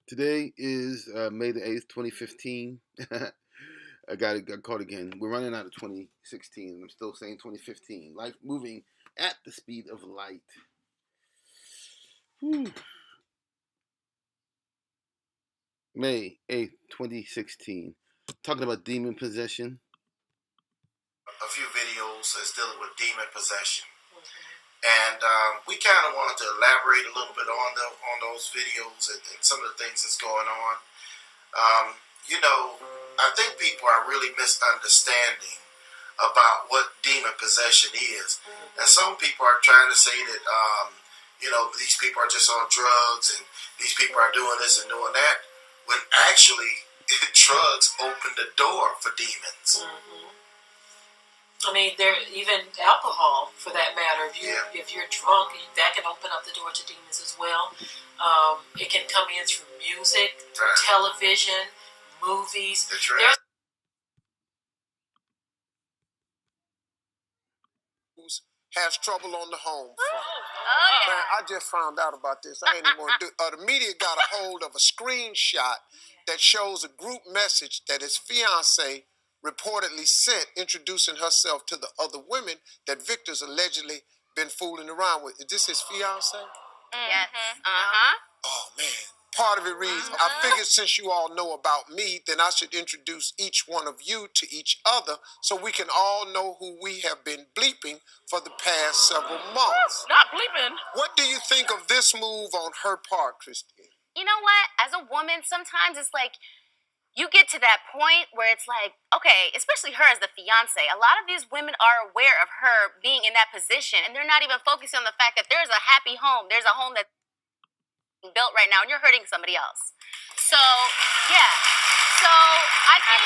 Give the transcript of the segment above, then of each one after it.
Today is May the 8th, 2015. Got caught again. We're running out of 2016. I'm still saying 2015. Life moving at the speed of light. Whew. May 8th, 2016. Talking about demon possession. A few videos that's dealing with demon possession. And we kind of wanted to elaborate a little bit on those videos and some of the things that's going on. I think people are really misunderstanding about what demon possession is. And some people are trying to say that, these people are just on drugs and these people are doing this and doing that, when actually drugs open the door for demons. Mm-hmm. I mean, there even alcohol, for that matter. If you're drunk, that can open up the door to demons as well. It can come in through music, through television, movies. That's right. Has trouble on the home front. Man, I just found out about this. I ain't even going to do it. The media got a hold of a screenshot that shows a group message that his fiance reportedly sent introducing herself to the other women that Victor's allegedly been fooling around with. Is this his fiance? Yes. Oh, man. Part of it reads, I figured since you all know about me, then I should introduce each one of you to each other so we can all know who we have been bleeping for the past several months. Not bleeping. What do you think of this move on her part, Christine? You know what? As a woman, sometimes it's like you get to that point where it's like, okay, especially her as the fiance, a lot of these women are aware of her being in that position, and they're not even focusing on the fact that there's a happy home. There's a home that's built right now, and you're hurting somebody else. So, yeah. So, I think,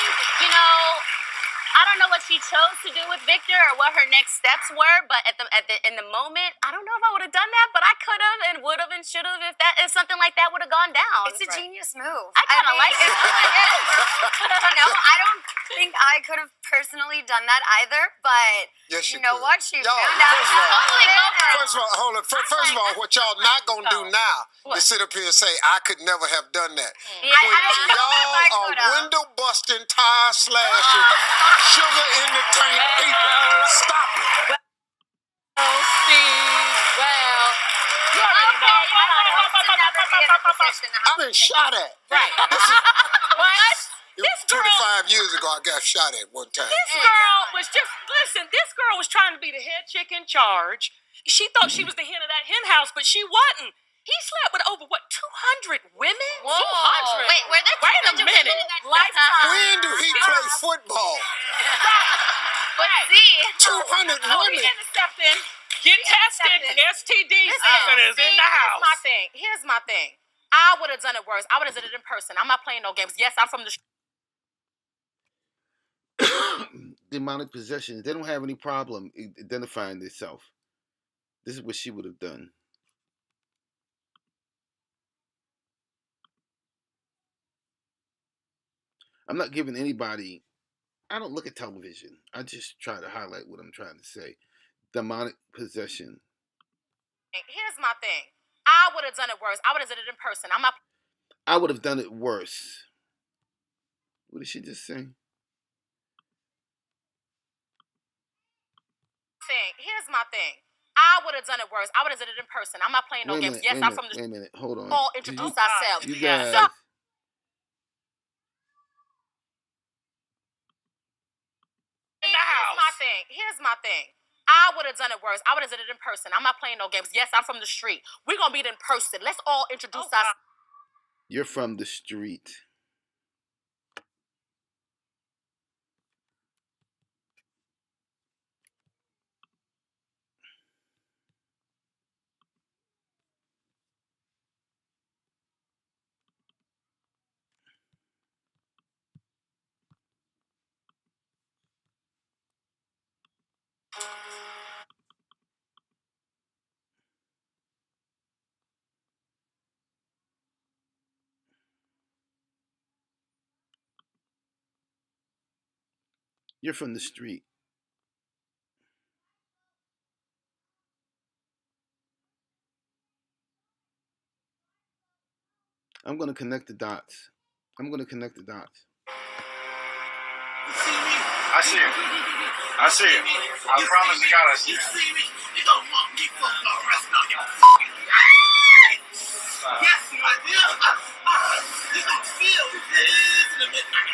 I don't know what she chose to do with Victor or what her next steps were, but in the moment, I don't know if I would have done that, but I could have and would have and should have if something like that would have gone down. It's a genius move. I kind of like it. I don't think I could have personally done that either, but yes, you know could. what? She y'all, found out. first of all, hold on. First of all, what y'all not going to do now is sit up here and say, I could never have done that. Yeah, I don't know if I Y'all could are have. window busting, tire slashing, sugar in the tank people. Stop it. Oh, Steve. Well, you already know. I've been shot at. Right. What? This 25 years ago, I got shot at one time. This girl was this girl was trying to be the head chick in charge. She thought she was the hen of that hen house, but she wasn't. He slept with over, 200 women? Whoa. 200? Wait, were there Wait a 200 minute. women in that Lifetime. When do he play football? But see, 200 Oh, he women. intercepting. Get tested. STD season is in the house. Here's my thing. I would have done it worse. I would have done it in person. I'm not playing no games. Yes, I'm from the Demonic possession. They don't have any problem identifying themselves. This is what she would have done. I'm not giving anybody. I don't look at television. I just try to highlight what I'm trying to say. Demonic possession. Here's my thing. I would have done it worse. I would have done it in person. I'm not. I would have done it worse. What did she just say? Here's my thing. I would have done it worse. I would have done it in person. I'm not playing no games. Yes, I'm from the. Wait a minute. Hold on. All introduce ourselves. You guys. So, Here's my thing. I would have done it worse. I would have done it in person. I'm not playing no games. Yes, I'm from the street. We're going to meet in person. Let's all introduce ourselves. You're from the street. You're from the street. I'm gonna connect the dots. I'm gonna connect the dots. I see it. I see it. I promise to God I see it. You don't want me for the rest of your fucking life. Yes, my dear. You don't feel this in the midnight.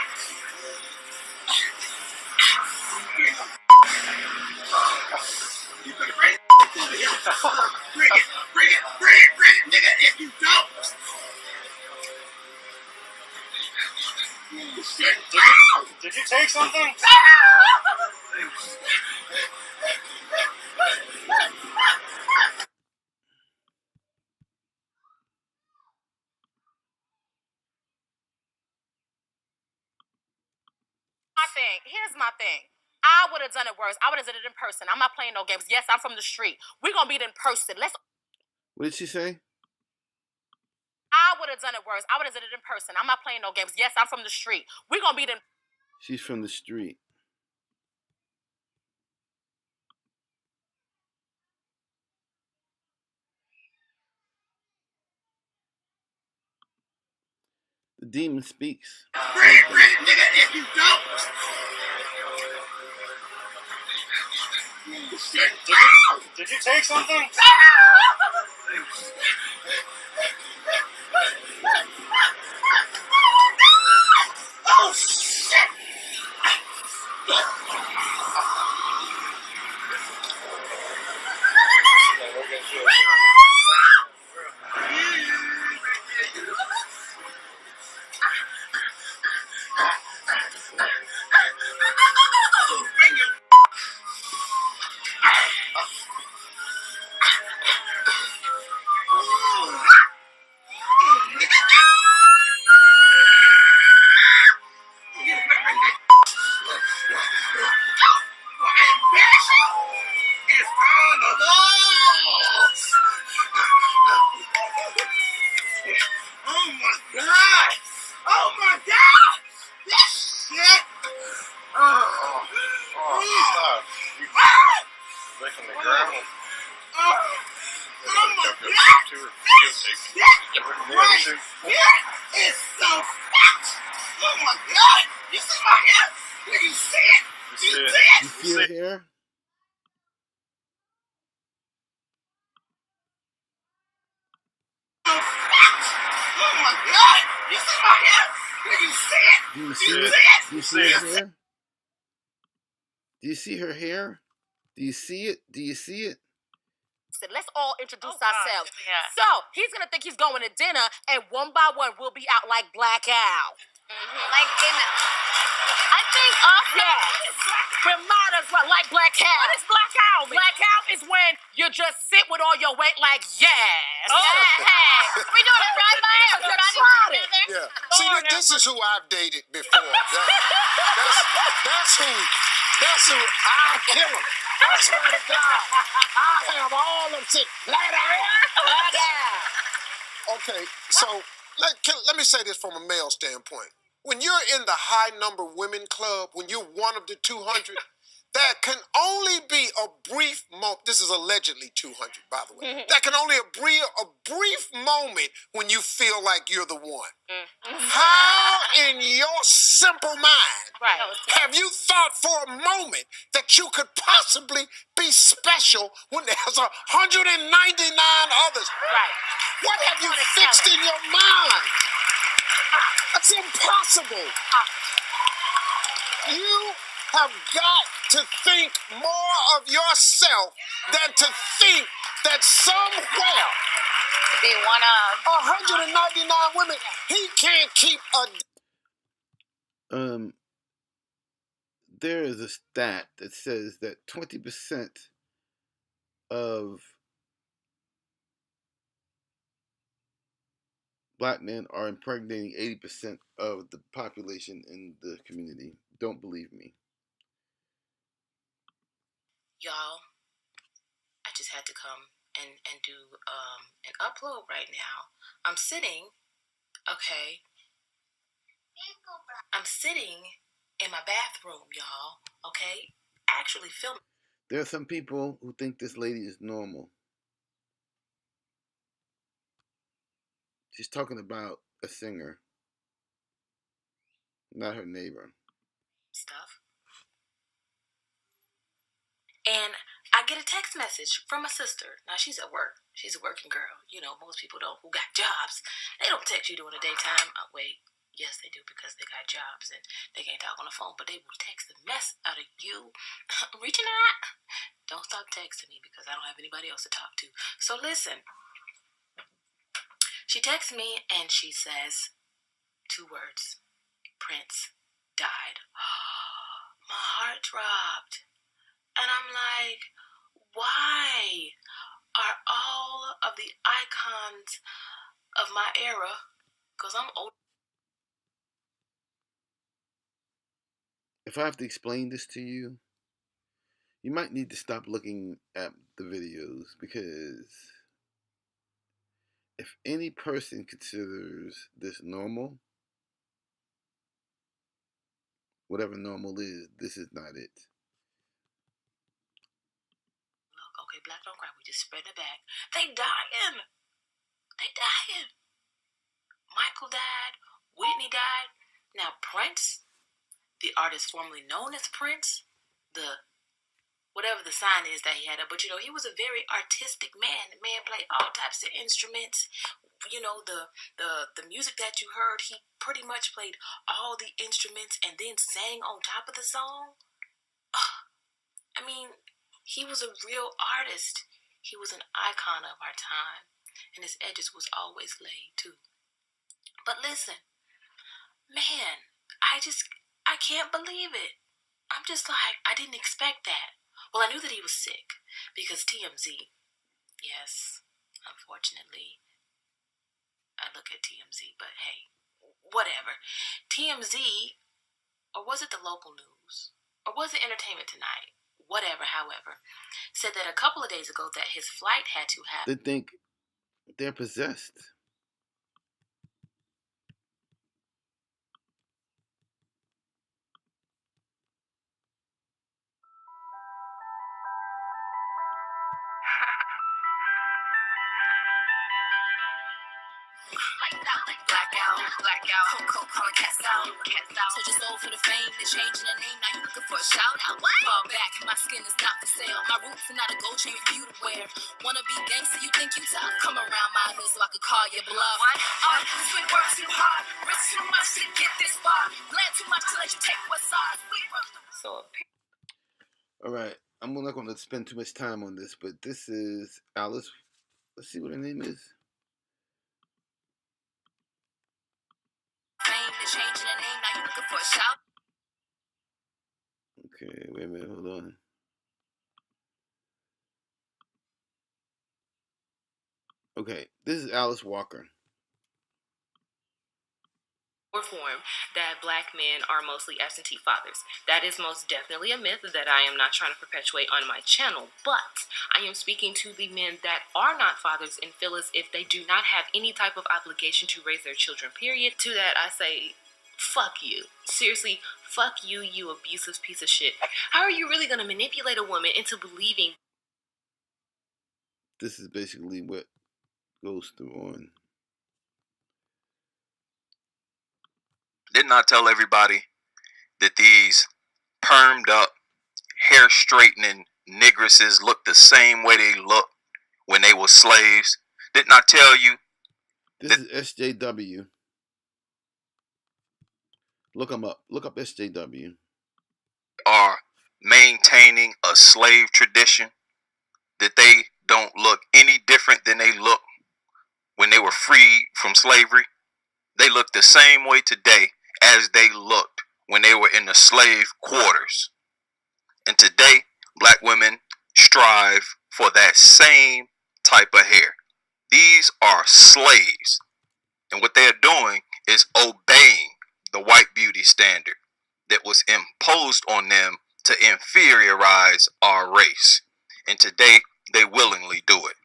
You can bring it over here. Bring it, nigga. If you don't. Did you take something? Here's my thing. I would have done it worse. I would have done it in person. I'm not playing no games. Yes, I'm from the street. We're gonna meet in person. What did she say? I would have done it worse. I would have done it in person. I'm not playing no games. Yes, I'm from the street. We're gonna meet in. She's from the street. The demon speaks. Bring it, nigga. If you don't. Did you take something? Oh, shit. Bring your Oh my God! This shit! Stop. You licking the ground. Oh my God! Right here is so fat! Oh my God! You see my hair? Can you see it? You see it? You see her hair? So fat! Oh my God! You see my hair? Can you see it? Do you You see it? see it? Do you see her hair? Do you see her hair? Do you see it? Do you see it? Let's all introduce God. ourselves. Yeah. So he's gonna think he's going to dinner, and one by one we'll be out like Black Owl. Like in, I think also. Yeah. We might as well like Black Owl. What is Black Owl mean? Black Owl is when you just sit with all your weight like yes. Yeah. We doing a drive-by or Just driving tried it. together? Yeah. See, this is who I've dated before. That's who I kill him. I swear to God, I have all them shit. Black Owl. Okay, so let me say this from a male standpoint. When you're in the high number women club, when you're one of the 200, there can only be a brief moment. This is allegedly 200, by the way. There can only be a brief moment when you feel like you're the one. How in your simple mind have you thought for a moment that you could possibly be special when there's 199 others? Right. What have you fixed in your mind? That's impossible. You have got to think more of yourself than to think that somewhere To be one of. 199 women, he can't keep a... There is a stat that says that 20% of black men are impregnating 80% of the population in the community. Don't believe me. Y'all, I just had to come and do an upload right now. I'm sitting in my bathroom, y'all, okay? Actually filming. There are some people who think this lady is normal. She's talking about a singer, not her neighbor. Stuff. And I get a text message from my sister. Now, she's at work. She's a working girl. You know, most people don't who got jobs. They don't text you during the daytime. Oh, wait. Yes, they do, because they got jobs and they can't talk on the phone. But they will text the mess out of you. Reaching out. Don't stop texting me because I don't have anybody else to talk to. So listen. She texts me and she says 2 words. Prince died. My heart dropped. And I'm like, why are all of the icons of my era, because I'm old. If I have to explain this to you, you might need to stop looking at the videos, because if any person considers this normal, whatever normal is, this is not it. Look, okay, Black don't cry. We just spread it back. They dying. They dying. Michael died. Whitney died. Now Prince, the artist formerly known as Prince, the whatever the sign is that he had up, but you know, he was a very artistic man. The man played all types of instruments. You know, the music that you heard, he pretty much played all the instruments and then sang on top of the song. I mean, he was a real artist. He was an icon of our time, and his edges was always laid too. But listen, man, I can't believe it. I'm just like, I didn't expect that. Well, I knew that he was sick because TMZ, yes, unfortunately, I look at TMZ, but hey, whatever. TMZ, or was it the local news? Or was it Entertainment Tonight? Whatever, however, said that a couple of days ago that his flight had to happen. They think they're possessed. Blackout, calling cats out. So just sold for the fame, they're changing the name. Now you looking for a shout out. Fall back, my skin is not for sale. My roots are not a gold chain for you to wear. Wanna be gangster, you think you tough? Come around my hood so I could call you bluff. This we work too hard, risk too much to get this far. Glad too much to let you take what's ours. All right, I'm not going to spend too much time on this, but this is Alice. Let's see what her name is. Changing the name, now you looking for a shout. Okay, wait a minute, hold on. Okay, this is Alice Walker. Form that black men are mostly absentee fathers. That is most definitely a myth that I am not trying to perpetuate on my channel, but I am speaking to the men that are not fathers and feel as if they do not have any type of obligation to raise their children, period. To that I say, fuck you. Seriously, fuck you, you abusive piece of shit. How are you really going to manipulate a woman into believing? This is basically what goes through on. Didn't I tell everybody that these permed up, hair straightening nigresses look the same way they looked when they were slaves? Didn't I tell you? This is SJW. Look them up. Look up SJW. Are maintaining a slave tradition, that they don't look any different than they looked when they were freed from slavery. They look the same way today as they looked when they were in the slave quarters. And today, black women strive for that same type of hair. These are slaves. And what they're doing is obeying the white beauty standard that was imposed on them to inferiorize our race. And today, they willingly do it.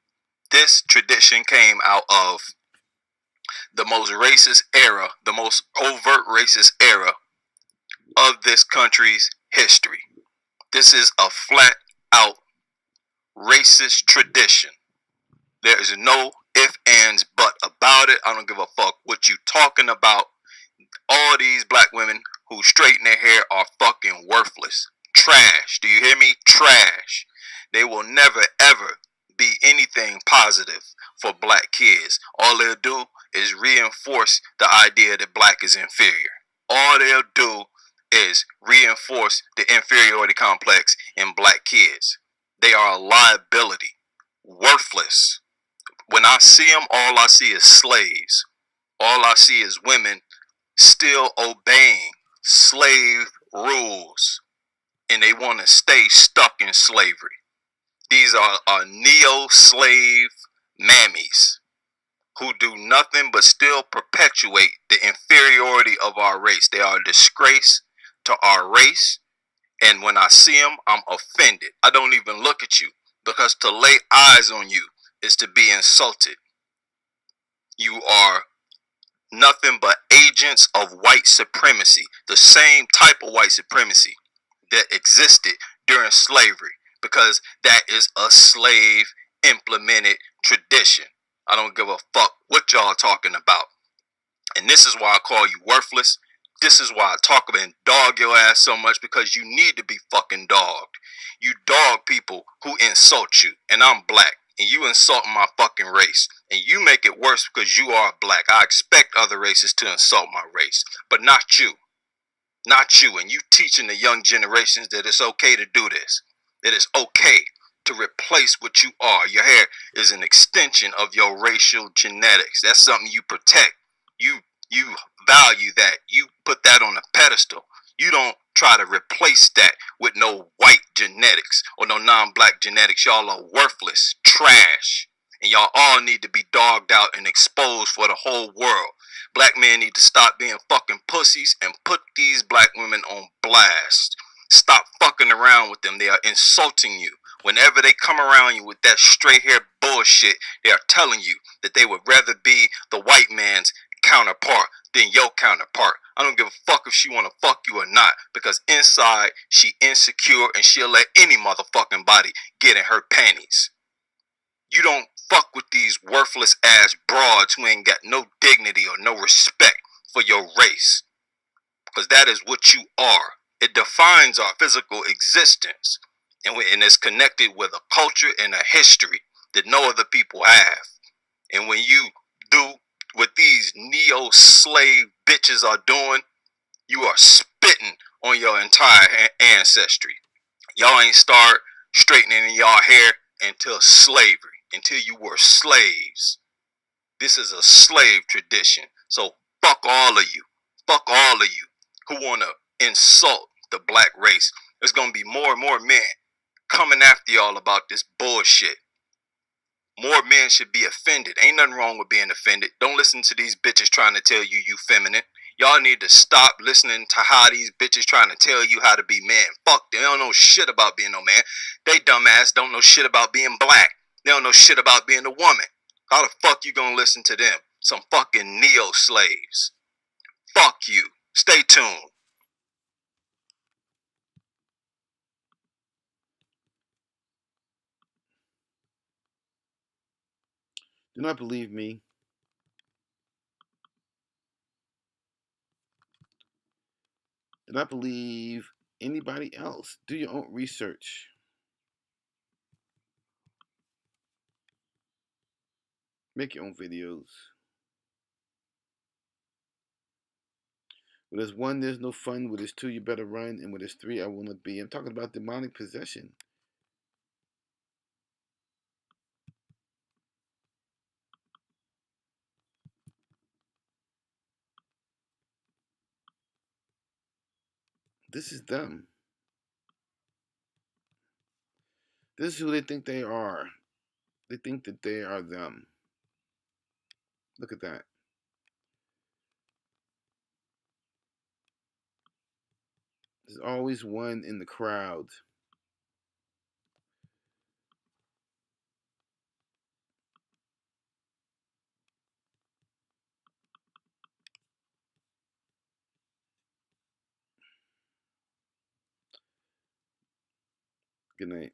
This tradition came out of the most racist era, the most overt racist era of this country's history. This is a flat out racist tradition. There is no if, ands, but about it. I don't give a fuck what you talking about. All these black women who straighten their hair are fucking worthless. Trash. Do you hear me? Trash. They will never ever be anything positive for black kids. All they'll do is reinforce the idea that black is inferior. All they'll do is reinforce the inferiority complex in black kids. They are a liability. Worthless. When I see them, all I see is slaves. All I see is women still obeying slave rules, and they want to stay stuck in slavery. These are neo-slave mammies who do nothing but still perpetuate the inferiority of our race. They are a disgrace to our race, and when I see them, I'm offended. I don't even look at you, because to lay eyes on you is to be insulted. You are nothing but agents of white supremacy, the same type of white supremacy that existed during slavery, because that is a slave implemented tradition. I don't give a fuck what y'all talking about. And this is why I call you worthless. This is why I talk about and dog your ass so much, because you need to be fucking dogged. You dog people who insult you, and I'm black, and you insult my fucking race, and you make it worse because you are black. I expect other races to insult my race, but not you. Not you. And you teaching the young generations that it's okay to do this. That it's okay to replace what you are. Your hair is an extension of your racial genetics. That's something you protect. You value that. You put that on a pedestal. You don't try to replace that with no white genetics or no non-black genetics. Y'all are worthless, trash. And y'all all need to be dogged out and exposed for the whole world. Black men need to stop being fucking pussies and put these black women on blast. Stop fucking around with them. They are insulting you. Whenever they come around you with that straight hair bullshit, they are telling you that they would rather be the white man's counterpart than your counterpart. I don't give a fuck if she want to fuck you or not, because inside she insecure and she'll let any motherfucking body get in her panties. You don't fuck with these worthless ass broads who ain't got no dignity or no respect for your race, because that is what you are. It defines our physical existence, and it's connected with a culture and a history that no other people have. And when you do what these neo-slave bitches are doing, you are spitting on your entire ancestry. Y'all ain't start straightening y'all hair until slavery, until you were slaves. This is a slave tradition. So fuck all of you. Fuck all of you who want to insult the black race. There's going to be more and more men coming after y'all about this bullshit. More men should be offended. Ain't nothing wrong with being offended. Don't listen to these bitches trying to tell you you feminine. Y'all need to stop listening to how these bitches trying to tell you how to be man. Fuck, they don't know shit about being no man. They dumbass don't know shit about being black. They don't know shit about being a woman. How the fuck you gonna listen to them? Some fucking neo-slaves. Fuck you. Stay tuned. Do not believe me. Do not believe anybody else. Do your own research. Make your own videos. Where there's one, there's no fun. Where there's two, you better run. And where there's three, I will not be. I'm talking about demonic possession. This is them. This is who they think they are. They think that they are them. Look at that. There's always one in the crowd. Good night.